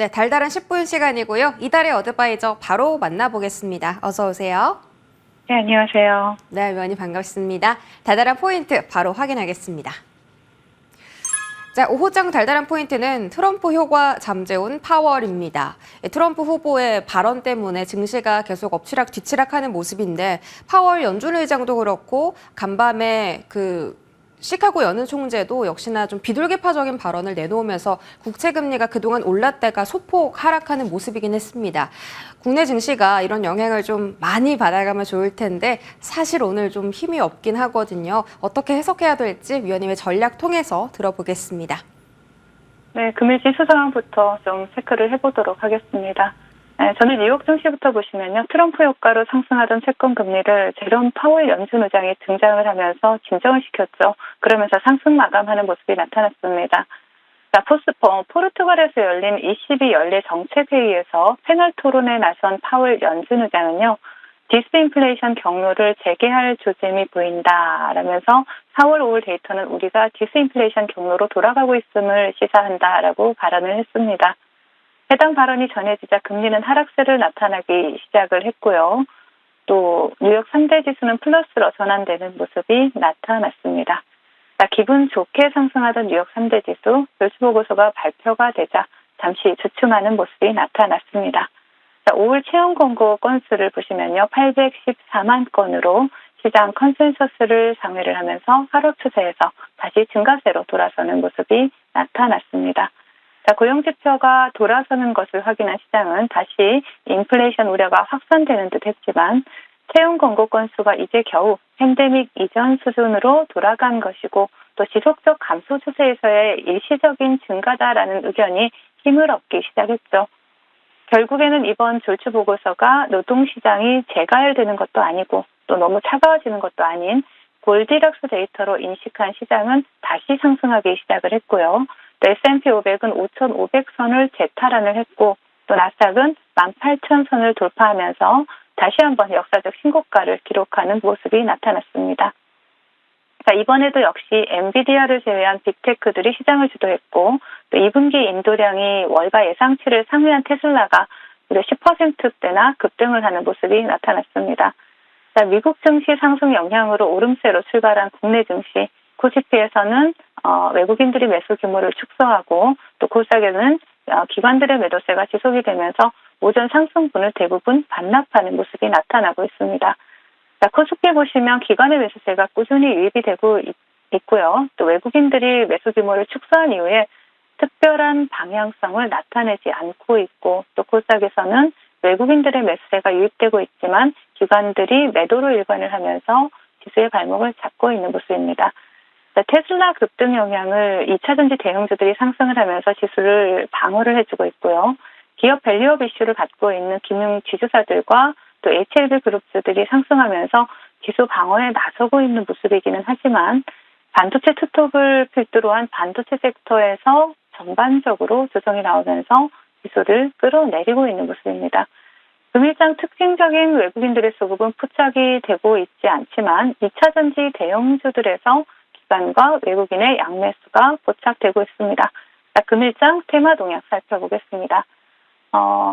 네, 달달한 10분 시간이고요. 이달의 어드바이저 바로 만나보겠습니다. 어서 오세요. 네, 안녕하세요. 네, 위원님 반갑습니다. 달달한 포인트 바로 확인하겠습니다. 자, 5호장 달달한 포인트는 트럼프 효과 잠재운 파월입니다. 트럼프 후보의 발언 때문에 증시가 계속 엎치락 뒤치락하는 모습인데 파월 연준 의장도 그렇고 간밤에 시카고 연은 총재도 역시나 좀 비둘기파적인 발언을 내놓으면서 국채 금리가 그동안 올랐다가 소폭 하락하는 모습이긴 했습니다. 국내 증시가 이런 영향을 좀 많이 받아가면 좋을 텐데 사실 오늘 좀 힘이 없긴 하거든요. 어떻게 해석해야 될지 위원님의 전략 통해서 들어보겠습니다. 네, 금일 지수 상황부터 좀 체크를 해보도록 하겠습니다. 네, 저는 뉴욕 증시부터 보시면요. 트럼프 효과로 상승하던 채권 금리를 제롬 파월 연준 의장이 등장을 하면서 진정을 시켰죠. 그러면서 상승 마감하는 모습이 나타났습니다. 자, 포르투갈에서 열린 ECB 연례 정책회의에서 패널 토론에 나선 파월 연준 의장은요. 디스인플레이션 경로를 재개할 조짐이 보인다라면서 4월 5일 데이터는 우리가 디스인플레이션 경로로 돌아가고 있음을 시사한다라고 발언을 했습니다. 해당 발언이 전해지자 금리는 하락세를 나타나기 시작을 했고요. 또 뉴욕 3대 지수는 플러스로 전환되는 모습이 나타났습니다. 자, 기분 좋게 상승하던 뉴욕 3대 지수 멸치보고서가 발표가 되자 잠시 주춤하는 모습이 나타났습니다. 자, 5월 채용 공고 건수를 보시면요. 814만 건으로 시장 컨센서스를 상회를 하면서 하락 추세에서 다시 증가세로 돌아서는 모습이 나타났습니다. 자, 고용지표가 돌아서는 것을 확인한 시장은 다시 인플레이션 우려가 확산되는 듯 했지만 채용 공고 건수가 이제 겨우 팬데믹 이전 수준으로 돌아간 것이고 또 지속적 감소 추세에서의 일시적인 증가다라는 의견이 힘을 얻기 시작했죠. 결국에는 이번 졸추 보고서가 노동시장이 재가열되는 것도 아니고 또 너무 차가워지는 것도 아닌 골디락스 데이터로 인식한 시장은 다시 상승하기 시작을 했고요. 또 S&P 500은 5,500선을 재탈환을 했고 또 나스닥은 18,000선을 돌파하면서 다시 한번 역사적 신고가를 기록하는 모습이 나타났습니다. 자, 이번에도 역시 엔비디아를 제외한 빅테크들이 시장을 주도했고 또 2분기 인도량이 월가 예상치를 상회한 테슬라가 무려 10%대나 급등을 하는 모습이 나타났습니다. 자, 미국 증시 상승 영향으로 오름세로 출발한 국내 증시 코스피에서는 외국인들이 매수 규모를 축소하고 또 코스닥에는 기관들의 매도세가 지속이 되면서 오전 상승분을 대부분 반납하는 모습이 나타나고 있습니다. 자, 코스피 보시면 기관의 매수세가 꾸준히 유입이 되고 있고요. 또 외국인들이 매수 규모를 축소한 이후에 특별한 방향성을 나타내지 않고 있고 또 코스닥에서는 외국인들의 매수세가 유입되고 있지만 기관들이 매도로 일관을 하면서 지수의 발목을 잡고 있는 모습입니다. 테슬라 급등 영향을 2차전지 대형주들이 상승을 하면서 지수를 방어를 해주고 있고요. 기업 밸류업 이슈를 갖고 있는 금융 지주사들과 또 HLB 그룹주들이 상승하면서 지수 방어에 나서고 있는 모습이기는 하지만 반도체 투톱을 필두로 한 반도체 섹터에서 전반적으로 조정이 나오면서 지수를 끌어내리고 있는 모습입니다. 금일장 특징적인 외국인들의 수급은 포착이 되고 있지 않지만 2차전지 대형주들에서 기관과 외국인의 양매수가 포착되고 있습니다. 자, 금일장 테마 동향 살펴보겠습니다.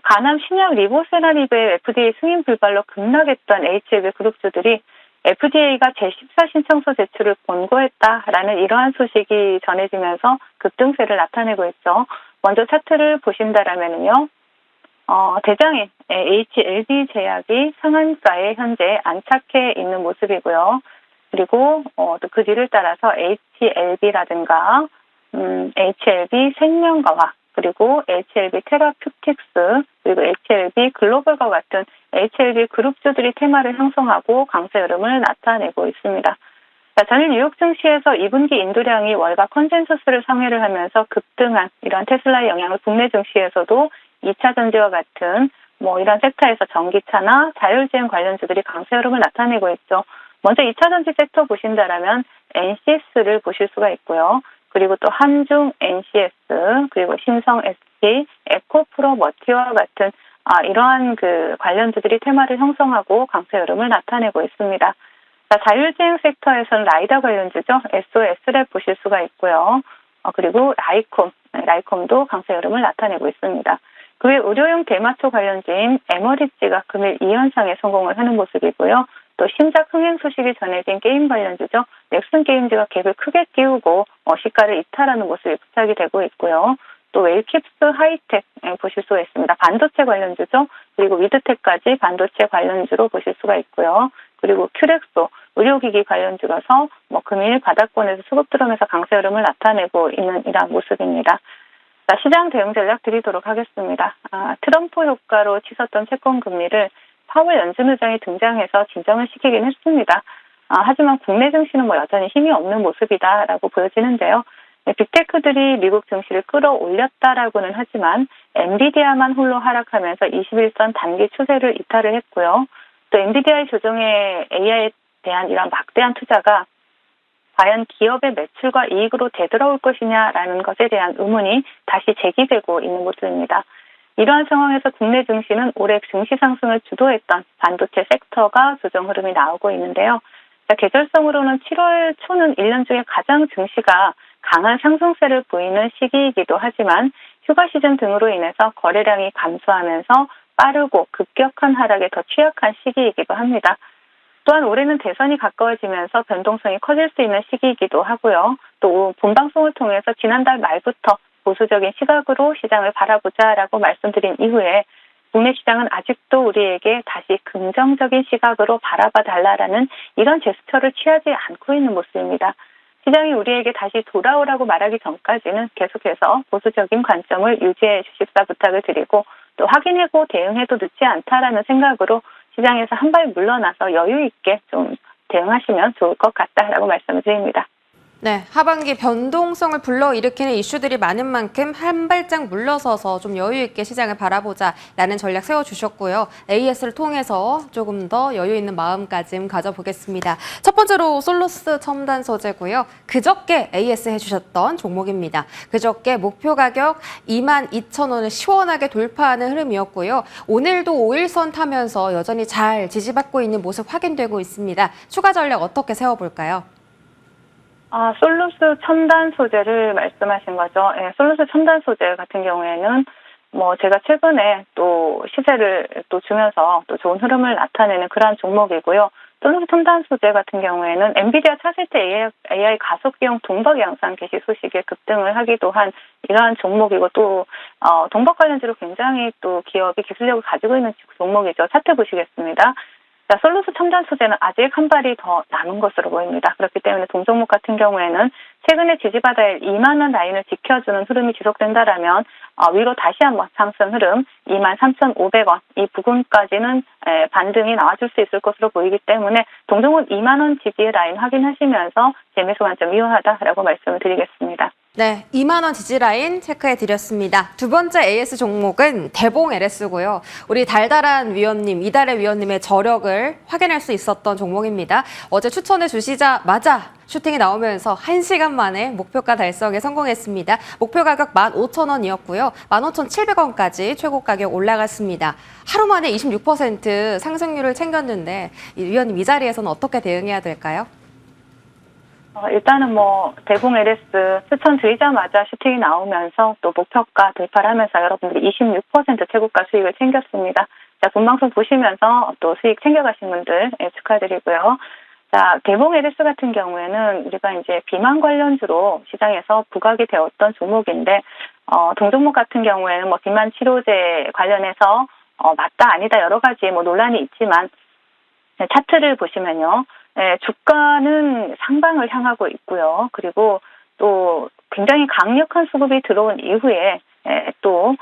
가남 신약 리보세라립의 FDA 승인 불발로 급락했던 HLB 그룹주들이 FDA가 제14 신청서 제출을 권고했다라는 이러한 소식이 전해지면서 급등세를 나타내고 있죠. 먼저 차트를 보신다라면요. 대장인 HLB 제약이 상한가에 현재 안착해 있는 모습이고요. 그리고 또 그 뒤를 따라서 HLB라든가 HLB 생명과학 그리고 HLB 테라퓨틱스 그리고 HLB 글로벌과 같은 HLB 그룹주들이 테마를 형성하고 강세 흐름을 나타내고 있습니다. 자, 전일 뉴욕 증시에서 2분기 인도량이 월가 컨센서스를 상회를 하면서 급등한 이런 테슬라의 영향을 국내 증시에서도 2차 전지와 같은 이런 섹터에서 전기차나 자율주행 관련주들이 강세 흐름을 나타내고 있죠. 먼저 2차 전지 섹터 보신다라면 NCS를 보실 수가 있고요. 그리고 또 한중 NCS, 그리고 신성 SK, 에코프로 머티와 같은 이러한 관련주들이 테마를 형성하고 강세 흐름을 나타내고 있습니다. 자, 자율주행 섹터에서는 라이다 관련주죠. SOS를 보실 수가 있고요. 그리고 라이콤도 강세 흐름을 나타내고 있습니다. 그 외 의료용 대마초 관련주인 에머리지가 금일 2연상에 성공을 하는 모습이고요. 또 신작 흥행 소식이 전해진 게임 관련주죠. 넥슨 게임즈가 갭을 크게 끼우고 시가를 이탈하는 모습이 부착이 되고 있고요. 또 웰킵스 하이텍 보실 수가 있습니다. 반도체 관련주죠. 그리고 위드텍까지 반도체 관련주로 보실 수가 있고요. 그리고 큐렉소 의료기기 관련주라서 금일 바닥권에서 수급 들어오면서 강세 흐름을 나타내고 있는 이러한 모습입니다. 자, 시장 대응 전략 드리도록 하겠습니다. 트럼프 효과로 치솟던 채권 금리를 파월 연준 의장이 등장해서 진정을 시키긴 했습니다. 하지만 국내 증시는 여전히 힘이 없는 모습이다라고 보여지는데요. 빅테크들이 미국 증시를 끌어올렸다라고는 하지만 엔비디아만 홀로 하락하면서 21선 단기 추세를 이탈을 했고요. 또 엔비디아의 조정에 AI에 대한 이런 막대한 투자가 과연 기업의 매출과 이익으로 되돌아올 것이냐라는 것에 대한 의문이 다시 제기되고 있는 모습입니다. 이러한 상황에서 국내 증시는 올해 증시 상승을 주도했던 반도체 섹터가 조정 흐름이 나오고 있는데요. 계절성으로는 7월 초는 1년 중에 가장 증시가 강한 상승세를 보이는 시기이기도 하지만 휴가 시즌 등으로 인해서 거래량이 감소하면서 빠르고 급격한 하락에 더 취약한 시기이기도 합니다. 또한 올해는 대선이 가까워지면서 변동성이 커질 수 있는 시기이기도 하고요. 또 본방송을 통해서 지난달 말부터 보수적인 시각으로 시장을 바라보자라고 말씀드린 이후에 국내 시장은 아직도 우리에게 다시 긍정적인 시각으로 바라봐 달라라는 이런 제스처를 취하지 않고 있는 모습입니다. 시장이 우리에게 다시 돌아오라고 말하기 전까지는 계속해서 보수적인 관점을 유지해 주십사 부탁을 드리고 또 확인하고 대응해도 늦지 않다라는 생각으로 시장에서 한 발 물러나서 여유 있게 좀 대응하시면 좋을 것 같다라고 말씀을 드립니다. 네, 하반기 변동성을 불러일으키는 이슈들이 많은 만큼 한 발짝 물러서서 좀 여유 있게 시장을 바라보자라는 전략 세워주셨고요. AS를 통해서 조금 더 여유 있는 마음가짐 가져보겠습니다. 첫 번째로 솔로스 첨단 소재고요. 그저께 AS 해주셨던 종목입니다. 그저께 목표 가격 22,000원을 시원하게 돌파하는 흐름이었고요. 오늘도 5일선 타면서 여전히 잘 지지받고 있는 모습 확인되고 있습니다. 추가 전략 어떻게 세워볼까요? 솔루스 첨단 소재를 말씀하신 거죠. 예, 솔루스 첨단 소재 같은 경우에는 제가 최근에 또 시세를 또 주면서 또 좋은 흐름을 나타내는 그러한 종목이고요. 솔루스 첨단 소재 같은 경우에는 엔비디아 차세대 AI 가속 비용 동박 양산 개시 소식에 급등을 하기도 한 이러한 종목이고 또 동박 관련주로 굉장히 또 기업이 기술력을 가지고 있는 종목이죠. 차트 보시겠습니다. 자, 솔루스 첨단 소재는 아직 한 발이 더 남은 것으로 보입니다. 그렇기 때문에 동종목 같은 경우에는 최근에 지지받아야 할 2만 원 라인을 지켜주는 흐름이 지속된다라면 위로 다시 한번 상승 흐름 23,500원 이 부근까지는 반등이 나와줄 수 있을 것으로 보이기 때문에 동종목 2만 원 지지의 라인 확인하시면서 재매수 관점 유효하다라고 말씀을 드리겠습니다. 네, 2만 원 지지 라인 체크해 드렸습니다. 두 번째 AS 종목은 대봉 LS고요. 우리 달달한 위원님, 이달의 위원님의 저력을 확인할 수 있었던 종목입니다. 어제 추천해 주시자마자 슈팅이 나오면서 1시간 만에 목표가 달성에 성공했습니다. 목표 가격 15,000원이었고요. 15,700원까지 최고 가격 올라갔습니다. 하루 만에 26% 상승률을 챙겼는데 위원님 이 자리에서는 어떻게 대응해야 될까요? 일단은 대봉 LS 추천드리자마자 슈팅이 나오면서 또 목표가 돌파를 하면서 여러분들이 26% 최고가 수익을 챙겼습니다. 자, 본방송 보시면서 또 수익 챙겨가신 분들 축하드리고요. 자, 대봉 LS 같은 경우에는 우리가 이제 비만 관련주로 시장에서 부각이 되었던 종목인데, 동종목 같은 경우에는 비만 치료제 관련해서 맞다 아니다 여러 가지 논란이 있지만 차트를 보시면요. 주가는 상방을 향하고 있고요. 그리고 또 굉장히 강력한 수급이 들어온 이후에 또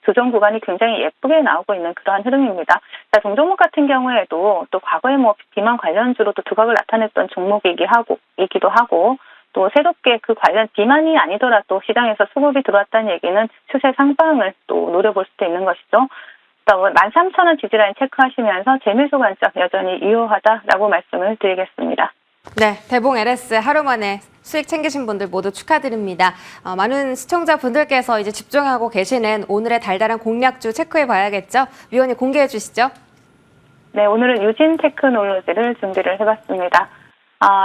조정 구간이 굉장히 예쁘게 나오고 있는 그러한 흐름입니다. 자, 동종목 같은 경우에도 또 과거에 비만 관련주로도 두각을 나타냈던 종목이기도 하고 또 새롭게 그 관련 비만이 아니더라도 시장에서 수급이 들어왔다는 얘기는 추세 상방을 또 노려볼 수도 있는 것이죠. 13,000원 지지라인 체크하시면서 재매수 관점 여전히 유효하다라고 말씀을 드리겠습니다. 네, 대봉 LS 하루 만에 수익 챙기신 분들 모두 축하드립니다. 많은 시청자분들께서 이제 집중하고 계시는 오늘의 달달한 공략주 체크해 봐야겠죠? 위원님 공개해 주시죠. 네, 오늘은 유진 테크놀로지를 준비를 해봤습니다.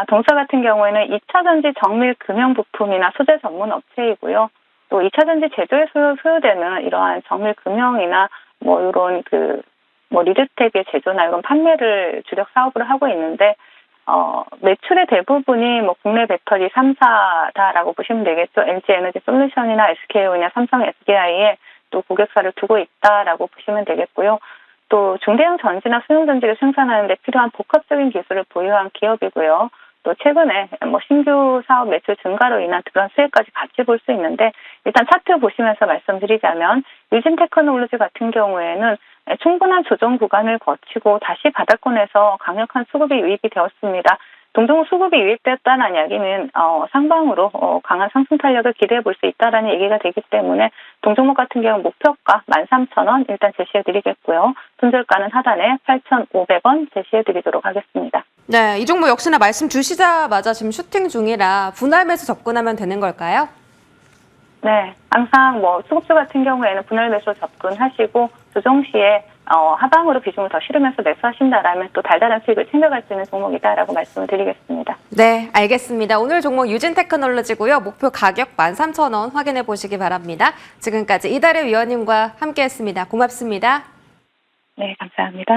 동사 같은 경우에는 2차 전지 정밀 금형 부품이나 소재 전문 업체이고요. 또 2차 전지 제조에 소요되는 이러한 정밀 금형이나 뭐 이런 리드텍의 제조나 이런 판매를 주력 사업으로 하고 있는데 매출의 대부분이 뭐 국내 배터리 3사다라고 보시면 되겠죠. LG 에너지 솔루션이나 SK온이나 삼성 SDI에 또 고객사를 두고 있다라고 보시면 되겠고요. 또 중대형 전지나 소형 전지를 생산하는 데 필요한 복합적인 기술을 보유한 기업이고요. 또 최근에 뭐 신규 사업 매출 증가로 인한 그런 수혜까지 같이 볼 수 있는데 일단 차트 보시면서 말씀드리자면 유진 테크놀로지 같은 경우에는 충분한 조정 구간을 거치고 다시 바닥권에서 강력한 수급이 유입이 되었습니다. 동종 수급이 유입되었다는 이야기는 상방으로 강한 상승 탄력을 기대해 볼 수 있다는 얘기가 되기 때문에 동종목 같은 경우 목표가 13,000원 일단 제시해 드리겠고요. 손절가는 하단에 8,500원 제시해 드리도록 하겠습니다. 네, 이 종목 역시나 말씀 주시자마자 지금 슈팅 중이라 분할 매수 접근하면 되는 걸까요? 네, 항상 뭐 수급주 같은 경우에는 분할 매수 접근하시고 조정 시에 하방으로 비중을 더 실으면서 매수하신다라면 또 달달한 수익을 챙겨갈 수 있는 종목이다라고 말씀을 드리겠습니다. 네, 알겠습니다. 오늘 종목 유진 테크놀로지고요. 목표 가격 13,000원 확인해 보시기 바랍니다. 지금까지 이달의 위원님과 함께했습니다. 고맙습니다. 네, 감사합니다.